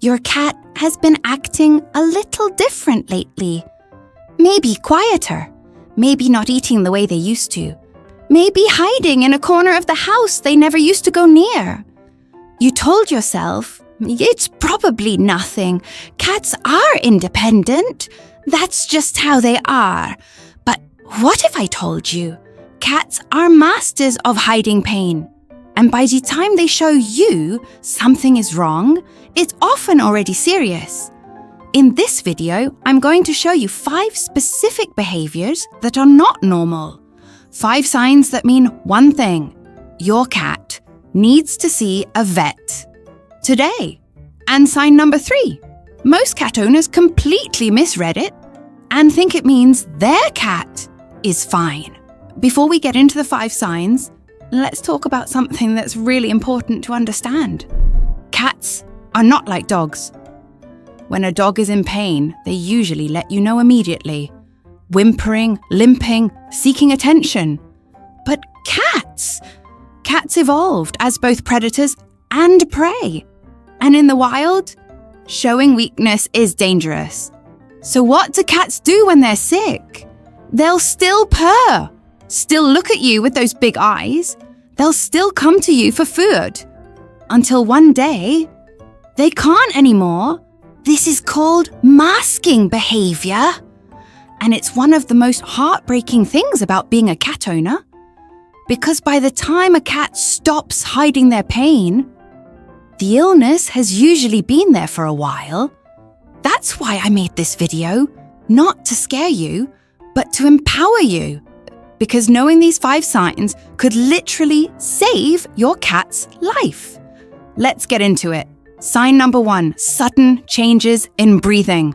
Your cat has been acting a little different lately. Maybe quieter. Maybe not eating the way they used to. Maybe hiding in a corner of the house they never used to go near. You told yourself, it's probably nothing. Cats are independent. That's just how they are. But what if I told you? Cats are masters of hiding pain. And by the time they show you something is wrong, it's often already serious. In this video, I'm going to show you 5 specific behaviors that are not normal. 5 signs that mean one thing: your cat needs to see a vet today. And sign number 3, most cat owners completely misread it and think it means their cat is fine. Before we get into the 5 signs, let's talk about something that's really important to understand. Cats are not like dogs. When a dog is in pain, they usually let you know immediately. Whimpering, limping, seeking attention. But cats evolved as both predators and prey. And in the wild, showing weakness is dangerous. So what do cats do when they're sick? They'll still purr, still look at you with those big eyes. They'll still come to you for food. Until one day, they can't anymore. This is called masking behavior. And it's one of the most heartbreaking things about being a cat owner. Because by the time a cat stops hiding their pain, the illness has usually been there for a while. That's why I made this video, not to scare you, but to empower you. Because knowing these 5 signs could literally save your cat's life. Let's get into it. Sign number 1, sudden changes in breathing.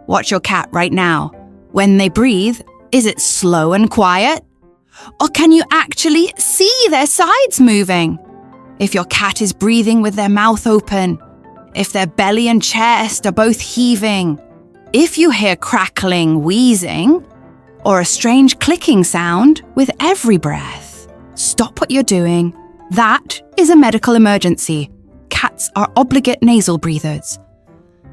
Watch your cat right now. When they breathe, is it slow and quiet? Or can you actually see their sides moving? If your cat is breathing with their mouth open, if their belly and chest are both heaving, if you hear crackling, wheezing, or a strange clicking sound with every breath, stop what you're doing. That is a medical emergency. Cats are obligate nasal breathers.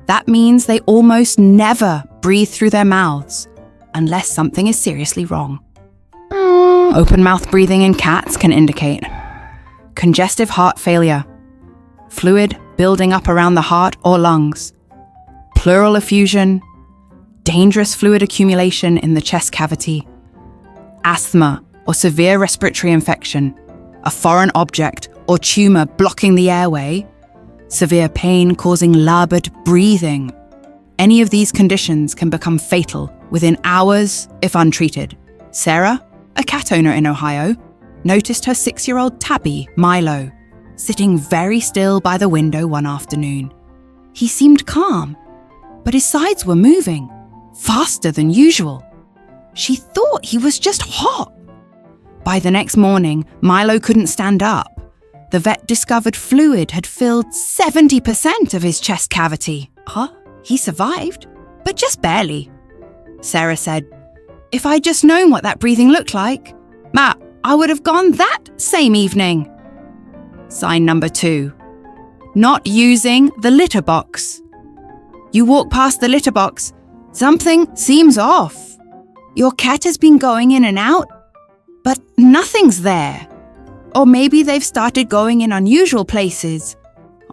That means they almost never breathe through their mouths unless something is seriously wrong. Open mouth breathing in cats can indicate congestive heart failure, fluid building up around the heart or lungs, pleural effusion, dangerous fluid accumulation in the chest cavity, asthma or severe respiratory infection, a foreign object or tumor blocking the airway, severe pain causing labored breathing. Any of these conditions can become fatal within hours if untreated. Sarah, a cat owner in Ohio, noticed her 6-year-old tabby, Milo, sitting very still by the window one afternoon. He seemed calm, but his sides were moving, faster than usual. She thought he was just hot. By the next morning, Milo couldn't stand up. The vet discovered fluid had filled 70% of his chest cavity. He survived, but just barely. Sarah said, "If I'd just known what that breathing looked like, I would have gone that same evening." Sign number 2, not using the litter box. You walk past the litter box, something seems off. Your cat has been going in and out, but nothing's there. Or maybe they've started going in unusual places.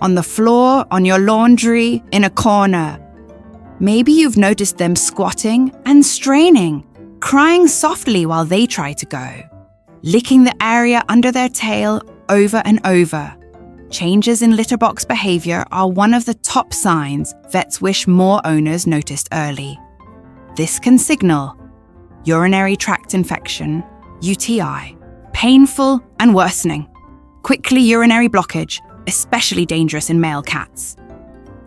On the floor, on your laundry, in a corner. Maybe you've noticed them squatting and straining, crying softly while they try to go, licking the area under their tail over and over. Changes in litter box behavior are one of the top signs vets wish more owners noticed early. This can signal urinary tract infection, UTI, painful and worsening, quickly urinary blockage, especially dangerous in male cats,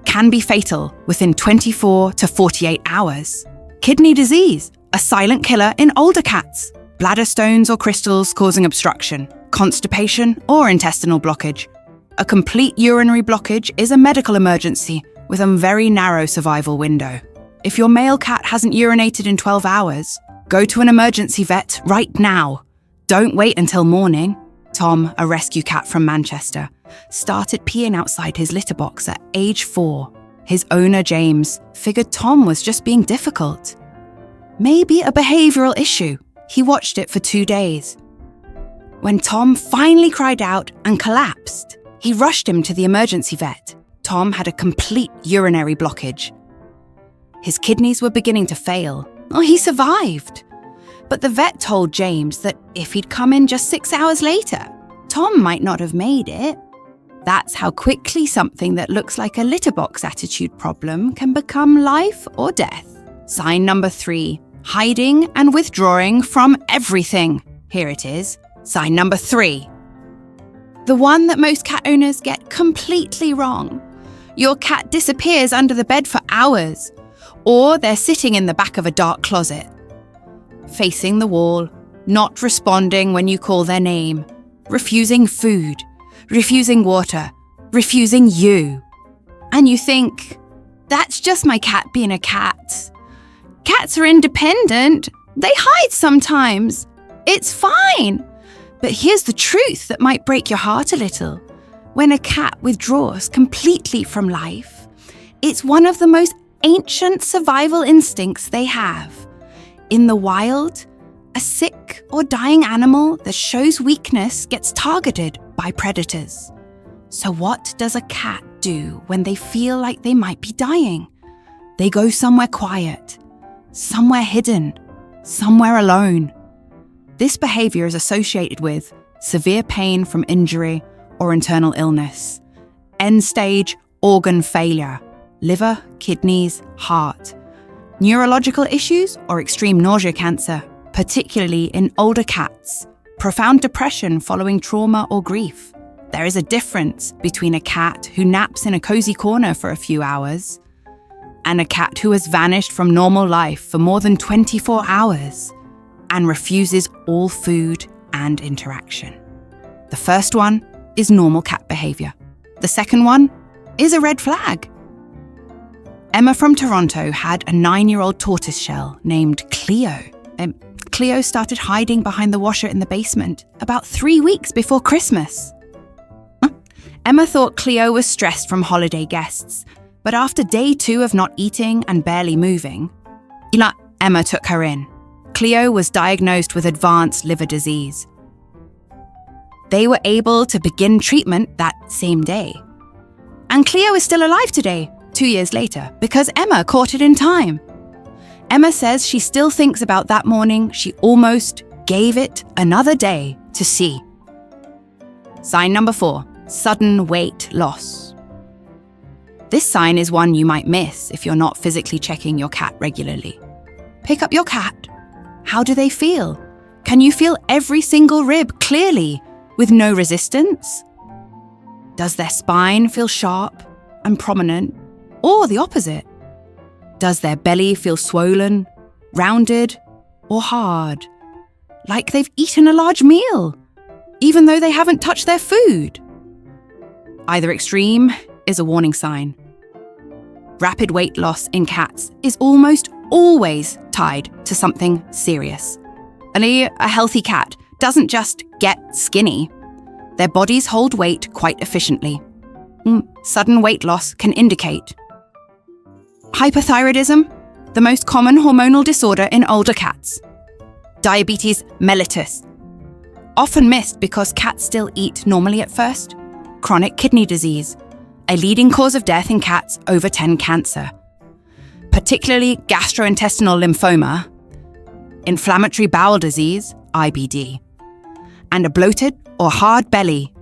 can be fatal within 24 to 48 hours, kidney disease, a silent killer in older cats, bladder stones or crystals causing obstruction, constipation or intestinal blockage. A complete urinary blockage is a medical emergency with a very narrow survival window. If your male cat hasn't urinated in 12 hours, go to an emergency vet right now. Don't wait until morning. Tom, a rescue cat from Manchester, started peeing outside his litter box at age 4. His owner, James, figured Tom was just being difficult. Maybe a behavioral issue. He watched it for 2 days. When Tom finally cried out and collapsed, he rushed him to the emergency vet. Tom had a complete urinary blockage. His kidneys were beginning to fail. Oh, he survived. But the vet told James that if he'd come in just 6 hours later, Tom might not have made it. That's how quickly something that looks like a litter box attitude problem can become life or death. Sign number 3, hiding and withdrawing from everything. Here it is. Sign number 3. The one that most cat owners get completely wrong. Your cat disappears under the bed for hours, or they're sitting in the back of a dark closet, facing the wall, not responding when you call their name, refusing food, refusing water, refusing you. And you think, that's just my cat being a cat. Cats are independent. They hide sometimes. It's fine. But here's the truth that might break your heart a little. When a cat withdraws completely from life, it's one of the most ancient survival instincts they have. In the wild, a sick or dying animal that shows weakness gets targeted by predators. So what does a cat do when they feel like they might be dying? They go somewhere quiet, somewhere hidden, somewhere alone. This behavior is associated with severe pain from injury or internal illness, end-stage organ failure, liver, kidneys, heart, neurological issues or extreme nausea cancer, particularly in older cats, profound depression following trauma or grief. There is a difference between a cat who naps in a cozy corner for a few hours and a cat who has vanished from normal life for more than 24 hours and refuses all food and interaction. The first one is normal cat behavior. The second one is a red flag. Emma from Toronto had a 9-year-old tortoiseshell named Cleo. Cleo started hiding behind the washer in the basement about 3 weeks before Christmas. Emma thought Cleo was stressed from holiday guests, but after day 2 of not eating and barely moving, Emma took her in. Cleo was diagnosed with advanced liver disease. They were able to begin treatment that same day. And Cleo is still alive today, 2 years later, because Emma caught it in time. Emma says she still thinks about that morning she almost gave it another day to see. Sign number 4, sudden weight loss. This sign is one you might miss if you're not physically checking your cat regularly. Pick up your cat. How do they feel? Can you feel every single rib clearly with no resistance? Does their spine feel sharp and prominent, or the opposite? Does their belly feel swollen, rounded, or hard, like they've eaten a large meal, even though they haven't touched their food? Either extreme is a warning sign. Rapid weight loss in cats is almost always tied to something serious. A healthy cat doesn't just get skinny. Their bodies hold weight quite efficiently. Sudden weight loss can indicate hypothyroidism, the most common hormonal disorder in older cats. Diabetes mellitus, often missed because cats still eat normally at first. Chronic kidney disease, a leading cause of death in cats over 10 cancer. Particularly gastrointestinal lymphoma, inflammatory bowel disease, IBD, and a bloated or hard belly.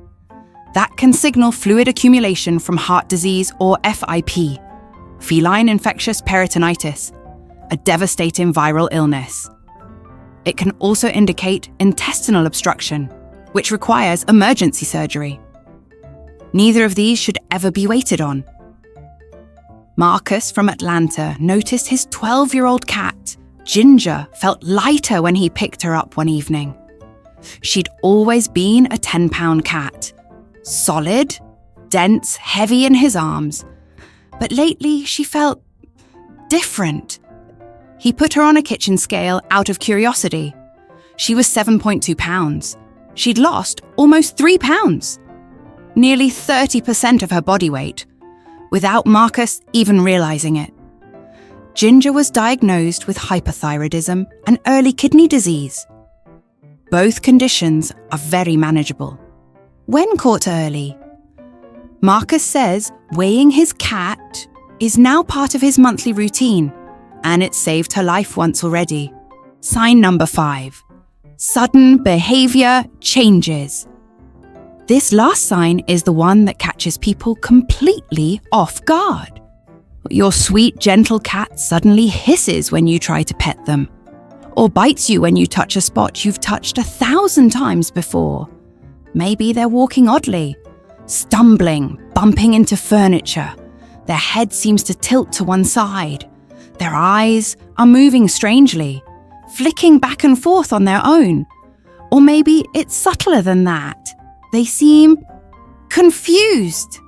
That can signal fluid accumulation from heart disease or FIP, feline infectious peritonitis, a devastating viral illness. It can also indicate intestinal obstruction, which requires emergency surgery. Neither of these should ever be waited on. Marcus from Atlanta noticed his 12-year-old cat, Ginger, felt lighter when he picked her up one evening. She'd always been a 10-pound cat, solid, dense, heavy in his arms. But lately she felt different. He put her on a kitchen scale out of curiosity. She was 7.2 pounds. She'd lost almost 3 pounds. Nearly 30% of her body weight. without Marcus even realizing it. Ginger was diagnosed with hypothyroidism and early kidney disease. Both conditions are very manageable when caught early. Marcus says weighing his cat is now part of his monthly routine, and it saved her life once already. Sign number 5. Sudden behavior changes. This last sign is the one that catches people completely off guard. Your sweet, gentle cat suddenly hisses when you try to pet them, or bites you when you touch a spot you've touched 1,000 times before. Maybe they're walking oddly, stumbling, bumping into furniture. Their head seems to tilt to one side. Their eyes are moving strangely, flicking back and forth on their own. Or maybe it's subtler than that. They seem confused.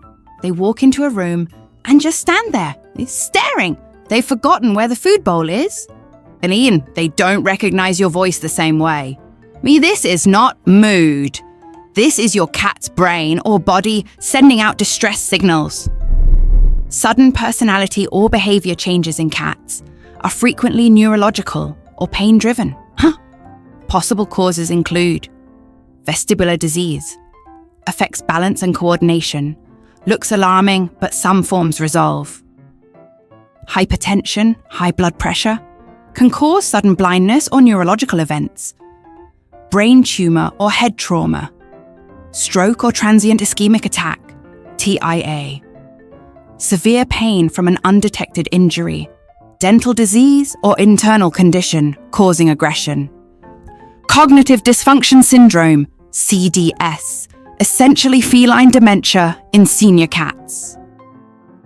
They walk into a room and just stand there, staring. They've forgotten where the food bowl is. And Ian, they don't recognize your voice the same way. This is not mood. This is your cat's brain or body sending out distress signals. Sudden personality or behavior changes in cats are frequently neurological or pain-driven. Possible causes include vestibular disease, affects balance and coordination, looks alarming but some forms resolve. Hypertension, high blood pressure, can cause sudden blindness or neurological events. Brain tumor or head trauma, stroke or transient ischemic attack, TIA. Severe pain from an undetected injury, dental disease or internal condition causing aggression. Cognitive dysfunction syndrome, CDS, essentially feline dementia in senior cats.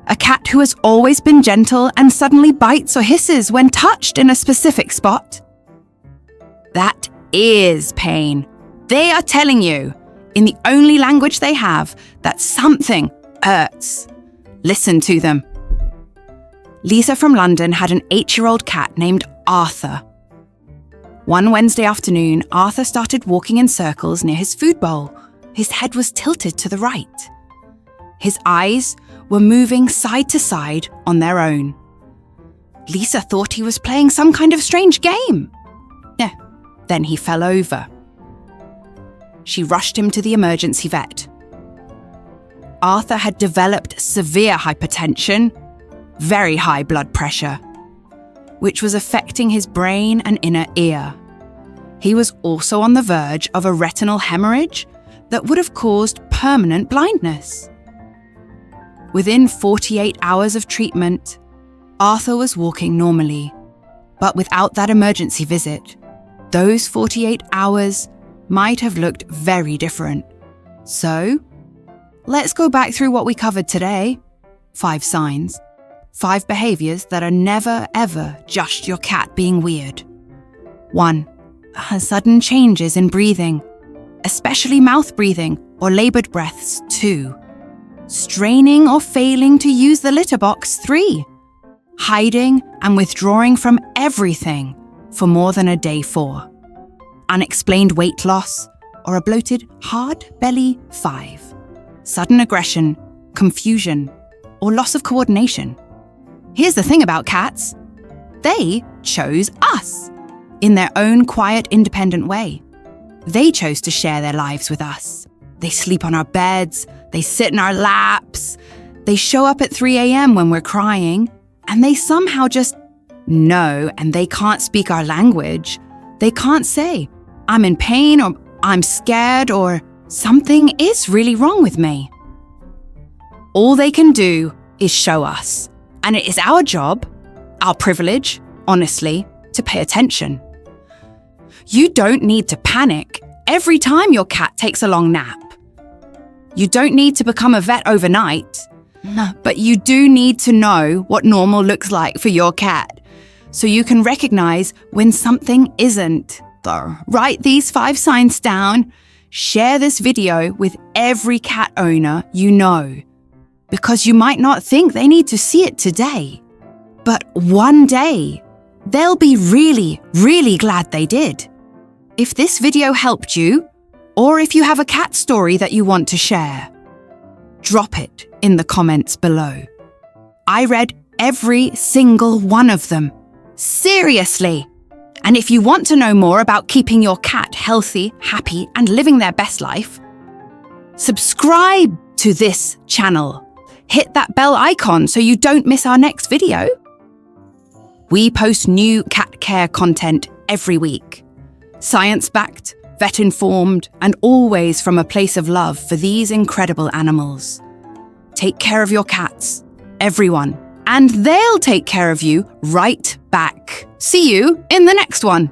A cat who has always been gentle and suddenly bites or hisses when touched in a specific spot. That is pain. They are telling you, in the only language they have, that something hurts. Listen to them. Lisa from London had an 8-year-old cat named Arthur. One Wednesday afternoon, Arthur started walking in circles near his food bowl. His head was tilted to the right. His eyes were moving side to side on their own. Lisa thought he was playing some kind of strange game. Then he fell over. She rushed him to the emergency vet. Arthur had developed severe hypertension, very high blood pressure, which was affecting his brain and inner ear. He was also on the verge of a retinal hemorrhage that would have caused permanent blindness. Within 48 hours of treatment, Arthur was walking normally, but without that emergency visit, those 48 hours might have looked very different. So, let's go back through what we covered today. 5 signs. 5 behaviors that are never ever just your cat being weird. 1. Sudden changes in breathing, especially mouth breathing or labored breaths. 2. Straining or failing to use the litter box. 3. Hiding and withdrawing from everything for more than a day. 4. Unexplained weight loss or a bloated, hard belly. 5. Sudden aggression, confusion, or loss of coordination. Here's the thing about cats. They chose us in their own quiet, independent way. They chose to share their lives with us. They sleep on our beds, they sit in our laps, they show up at 3 a.m. when we're crying, and they somehow just know, and they can't speak our language. They can't say, I'm in pain, or I'm scared, or something is really wrong with me. All they can do is show us, and it is our job, our privilege, honestly, to pay attention. You don't need to panic every time your cat takes a long nap. You don't need to become a vet overnight, but you do need to know what normal looks like for your cat, so you can recognize when something isn't. Write these 5 signs down. Share this video with every cat owner you know, because you might not think they need to see it today, but one day they'll be really, really glad they did. If this video helped you, or if you have a cat story that you want to share, drop it in the comments below. I read every single one of them. Seriously. And if you want to know more about keeping your cat healthy, happy, and living their best life, subscribe to this channel. Hit that bell icon so you don't miss our next video. We post new cat care content every week. Science-backed, vet-informed, and always from a place of love for these incredible animals. Take care of your cats, everyone, and they'll take care of you right back. See you in the next one.